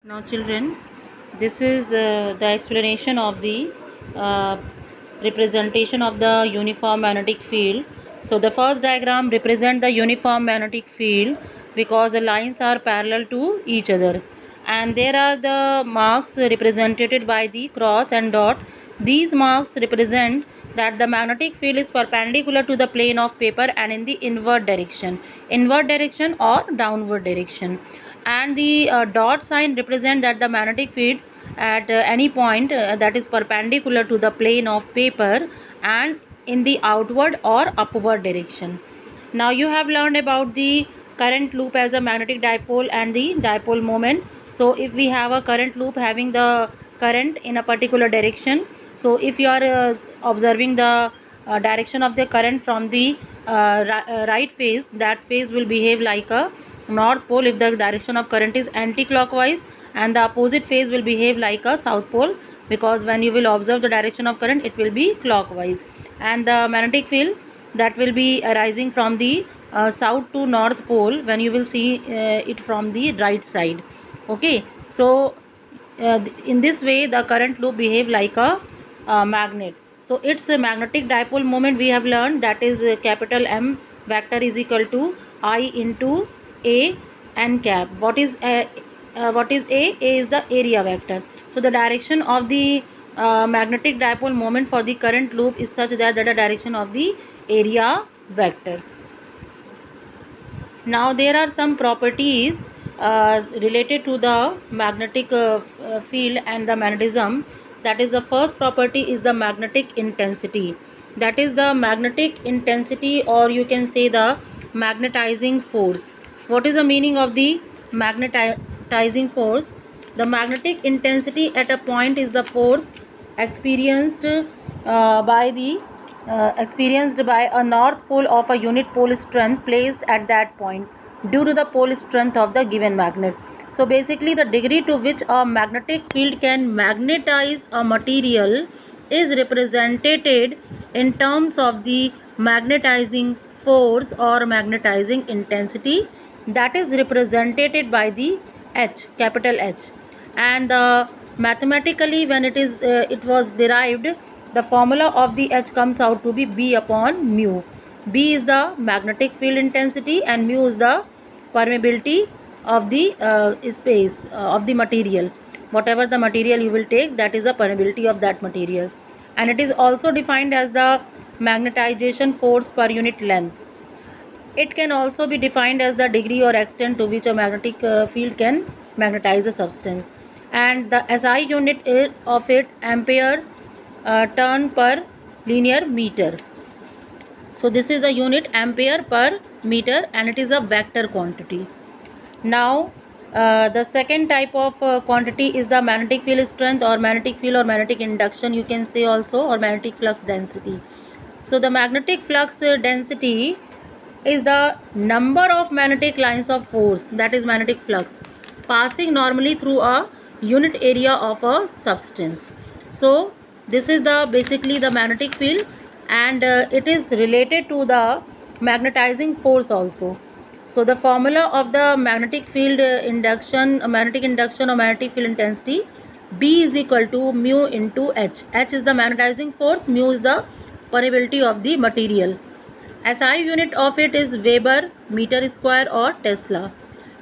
Now, children, this is the explanation of the uh, representation of the uniform magnetic field. So, the first diagram represents the uniform magnetic field because the lines are parallel to each other, and there are the marks represented by the cross and dot. These marks represent that the magnetic field is perpendicular to the plane of paper and in the inward direction or downward direction, and the dot sign represent that the magnetic field at any point that is perpendicular to the plane of paper and in the outward or upward direction. Now you have learned about the current loop as a magnetic dipole and the dipole moment. So if we have a current loop having the current in a particular direction, so if you are observing the direction of the current from the right phase, that phase will behave like a north pole if the direction of current is anti-clockwise, and the opposite phase will behave like a south pole because when you will observe the direction of current it will be clockwise, and the magnetic field that will be arising from the south to north pole when you will see it from the right side. Okay, so in this way the current loop behave like a magnet. So its magnetic dipole moment we have learned, that is capital M vector is equal to I into A n cap. What is A? A is the area vector. So the direction of the magnetic dipole moment for the current loop is such that the direction of the area vector. Now there are some properties related to the magnetic field and the magnetism. That is, the first property is the magnetic intensity. That is the magnetic intensity, or you can say the magnetizing force. What is the meaning of the magnetizing force? The magnetic intensity at a point is the force experienced experienced by a north pole of a unit pole strength placed at that point due to the pole strength of the given magnet. So basically the degree to which a magnetic field can magnetize a material is represented in terms of the magnetizing force or magnetizing intensity, that is represented by the H, capital H. And mathematically when it was derived, the formula of the H comes out to be B upon mu. B is the magnetic field intensity and mu is the permeability of the space of the material. Whatever the material you will take, that is the permeability of that material, and it is also defined as the magnetization force per unit length. It can also be defined as the degree or extent to which a magnetic field can magnetize a substance, and the SI unit of it ampere turn per linear meter. So this is the unit ampere per meter and it is a vector quantity. Now the second type of quantity is the magnetic field strength or magnetic field or magnetic induction, you can say also, or magnetic flux density. So the magnetic flux density is the number of magnetic lines of force, that is magnetic flux, passing normally through a unit area of a substance. So this is the basically the magnetic field, and it is related to the magnetizing force also. So the formula of the magnetic field magnetic induction or magnetic field intensity, B is equal to mu into H. H is the magnetizing force, mu is the permeability of the material. SI unit of it is Weber meter square or Tesla,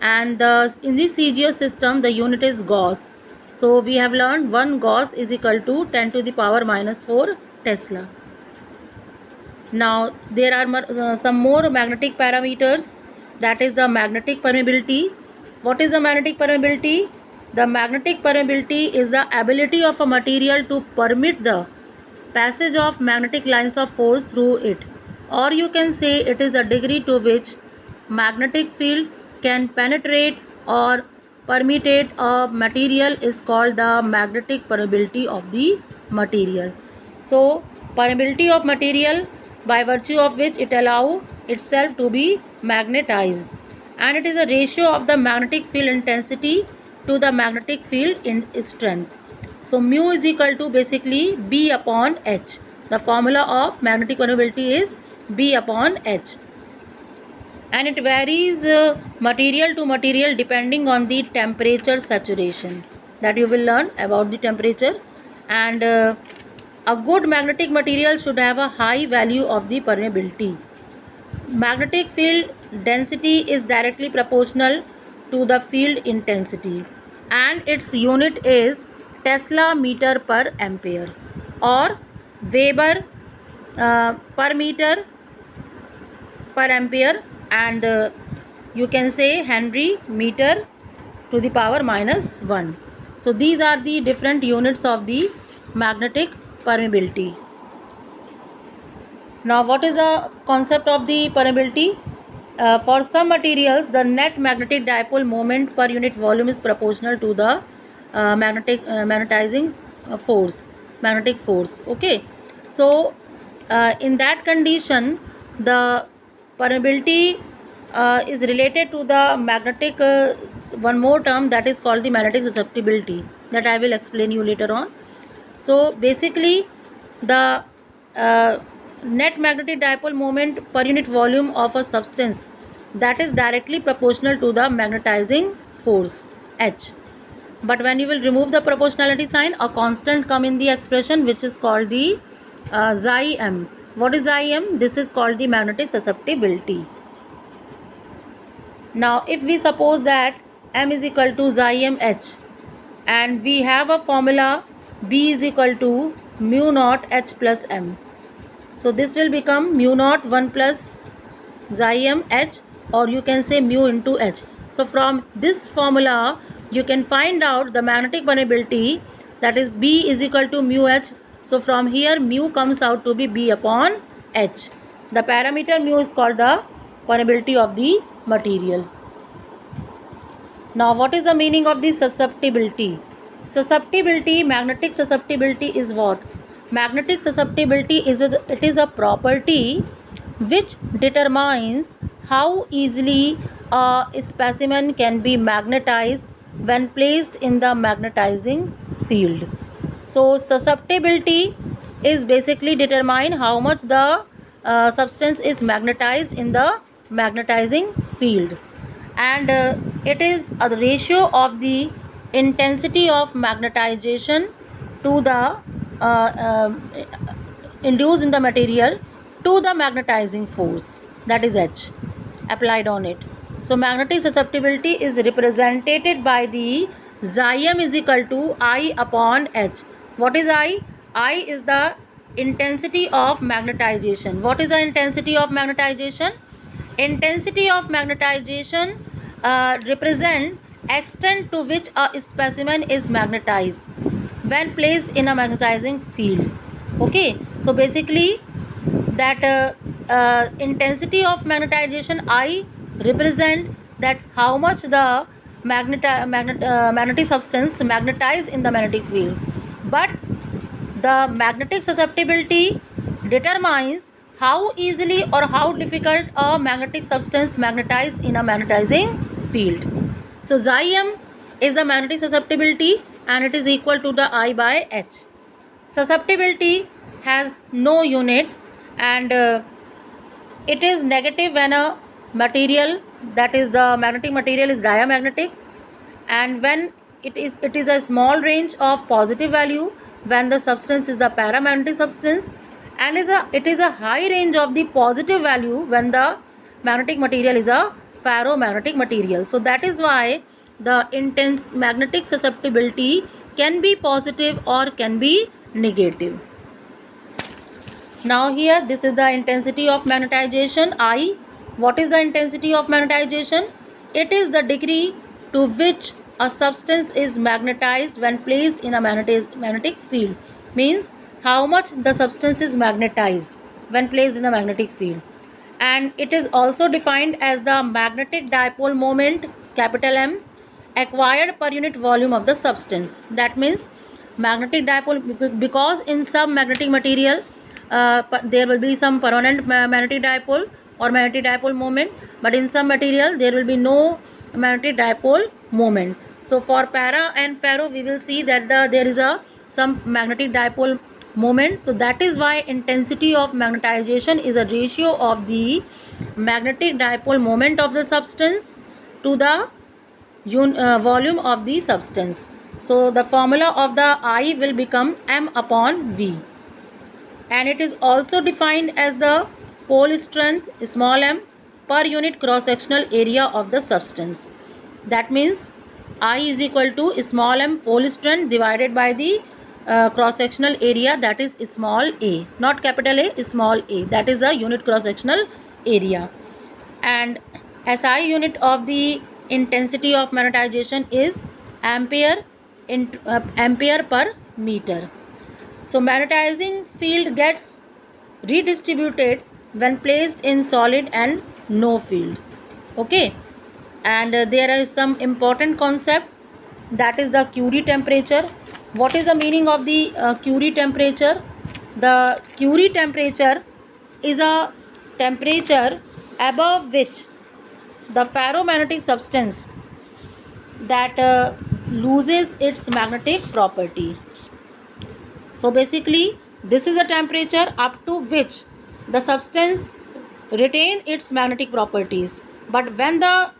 and in the CGS system the unit is Gauss. So we have learned 1 Gauss is equal to 10 to the power minus 4 Tesla. Now there are some more magnetic parameters, that is the magnetic permeability. What is the magnetic permeability? The magnetic permeability is the ability of a material to permit the passage of magnetic lines of force through it, or you can say it is a degree to which magnetic field can penetrate or permeate a material is called the magnetic permeability of the material. So permeability of material by virtue of which it allow itself to be magnetized, and it is a ratio of the magnetic field intensity to the magnetic field in strength. So mu is equal to basically B upon H. The formula of magnetic permeability is B upon H. and it varies material to material depending on the temperature saturation. That you will learn about the temperature. And a good magnetic material should have a high value of the permeability. Magnetic field density is directly proportional to the field intensity, and its unit is Tesla meter per ampere or Weber per meter per ampere, and you can say Henry meter to the power minus 1. So these are the different units of the magnetic permeability. Now, what is the concept of the permeability? For some materials, the net magnetic dipole moment per unit volume is proportional to the magnetizing force, magnetic force. Okay, so in that condition, the permeability is related to the magnetic. One more term that is called the magnetic susceptibility, that I will explain you later on. So basically, the uh, net magnetic dipole moment per unit volume of a substance, that is directly proportional to the magnetizing force H. But when you will remove the proportionality sign, a constant come in the expression which is called the xi m. What is xi m? This is called the magnetic susceptibility. Now if we suppose that m is equal to xi m h, and we have a formula B is equal to mu naught H plus m. So this will become mu naught 1 plus xi m H, or you can say mu into H. So from this formula you can find out the magnetic permeability, that is B is equal to mu H. So from here mu comes out to be B upon H. The parameter mu is called the permeability of the material. Now what is the meaning of the susceptibility? Susceptibility, magnetic susceptibility is what? Magnetic susceptibility is a property which determines how easily a specimen can be magnetized when placed in the magnetizing field. So susceptibility is basically determine how much the substance is magnetized in the magnetizing field, and it is a ratio of the intensity of magnetization to the induced in the material to the magnetizing force, that is H, applied on it. So magnetic susceptibility is represented by the xi m is equal to I upon H. What is I? I is the intensity of magnetization. What is the intensity of magnetization? Intensity of magnetization represent extent to which a specimen is magnetized when placed in a magnetizing field. Okay, so basically that intensity of magnetization I represent that how much the magnetic substance magnetized in the magnetic field, but the magnetic susceptibility determines how easily or how difficult a magnetic substance magnetized in a magnetizing field. So xi m is the magnetic susceptibility, and it is equal to the I by H. Susceptibility has no unit, and it is negative when a material, that is the magnetic material, is diamagnetic, and when it is a small range of positive value when the substance is the paramagnetic substance, and it is a high range of the positive value when the magnetic material is a ferromagnetic material. So that is why the intense magnetic susceptibility can be positive or can be negative. Now here this is the intensity of magnetization I. What is the intensity of magnetization? It is the degree to which a substance is magnetized when placed in a magnetic field. Means how much the substance is magnetized when placed in a magnetic field. And it is also defined as the magnetic dipole moment, capital M, acquired per unit volume of the substance. That means magnetic dipole, because in some magnetic material there will be some permanent magnetic dipole or magnetic dipole moment, but in some material there will be no magnetic dipole moment. So for para and ferro we will see that there is some magnetic dipole moment. So that is why intensity of magnetization is a ratio of the magnetic dipole moment of the substance to the volume of the substance. So the formula of the I will become m upon v, and it is also defined as the pole strength small m per unit cross sectional area of the substance. That means I is equal to small m pole strength divided by the cross sectional area, that is small a, not capital A, small a, that is the unit cross sectional area. And SI unit of the intensity of magnetization is ampere per meter. So magnetizing field gets redistributed when placed in solid and no field. Okay, and there is some important concept, that is the Curie temperature. What is the meaning of the Curie temperature? The Curie temperature is a temperature above which the ferromagnetic substance that loses its magnetic property. So basically this is a temperature up to which the substance retain its magnetic properties, but when the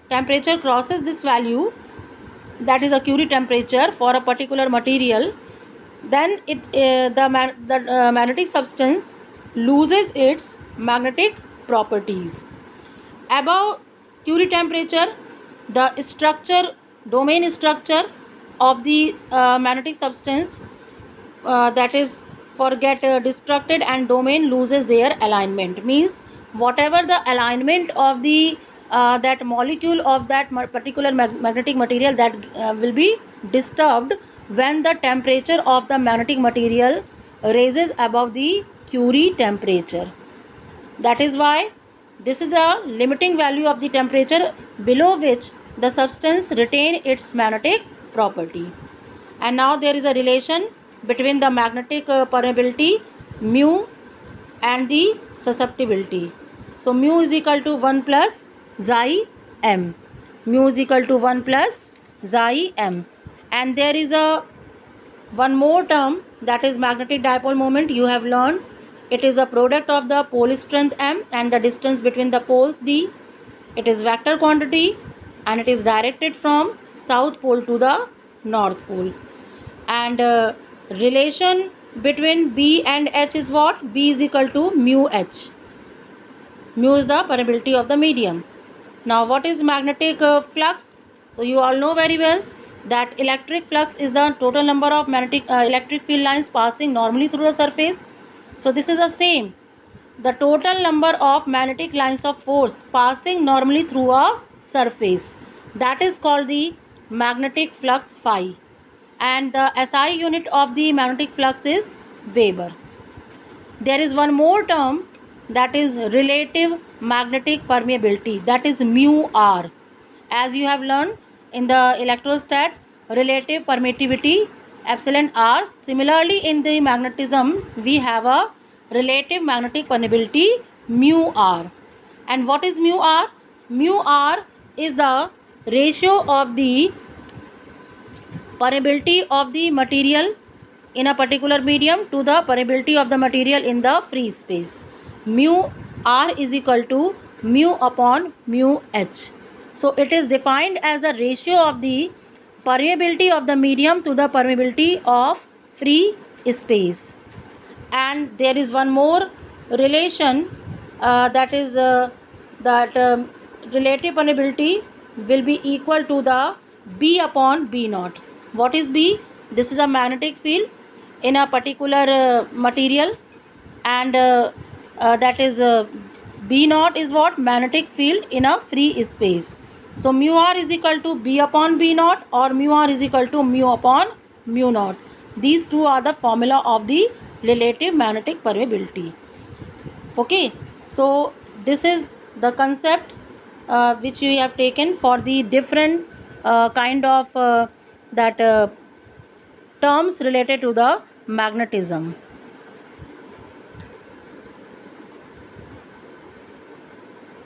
temperature crosses this value, that is a Curie temperature for a particular material, then the magnetic substance loses its magnetic properties. Above Curie temperature, the domain structure of the magnetic substance, that is get destructed, and domain loses their alignment. Means whatever the alignment of the that molecule of that particular magnetic material, that will be disturbed when the temperature of the magnetic material raises above the Curie temperature. That is why this is the limiting value of the temperature below which the substance retain its magnetic property. And now there is a relation between the magnetic permeability mu and the susceptibility. So mu is equal to 1 plus xi m. Mu is equal to 1 plus xi m. And there is a one more term, that is magnetic dipole moment. You have learned it is a product of the pole strength m and the distance between the poles d. It is vector quantity and it is directed from south pole to the north pole. And relation between B and H is what? B is equal to mu H. Mu is the permeability of the medium. Now what is magnetic flux? So you all know very well that electric flux is the total number of magnetic electric field lines passing normally through the surface. So this is the same, the total number of magnetic lines of force passing normally through a surface, that is called the magnetic flux phi. And the SI unit of the magnetic flux is Weber. There is one more term, that is relative magnetic permeability, that is mu r. As you have learned in the electrostat, relative permittivity epsilon r. Similarly in the magnetism we have a relative magnetic permeability mu r. And what is mu r? Mu r is the ratio of the permeability of the material in a particular medium to the permeability of the material in the free space. Mu r is equal to mu upon mu h. So it is defined as a ratio of the permeability of the medium to the permeability of free space. And there is one more relation, that is that relative permeability will be equal to the B upon B naught. What is B? This is a magnetic field in a particular material, and that is B naught is what? Magnetic field in a free space. So mu r is equal to B upon B naught, or mu r is equal to mu upon mu naught. These two are the formula of the relative magnetic permeability. Okay, so this is the concept which we have taken for the different kind of that terms related to the magnetism.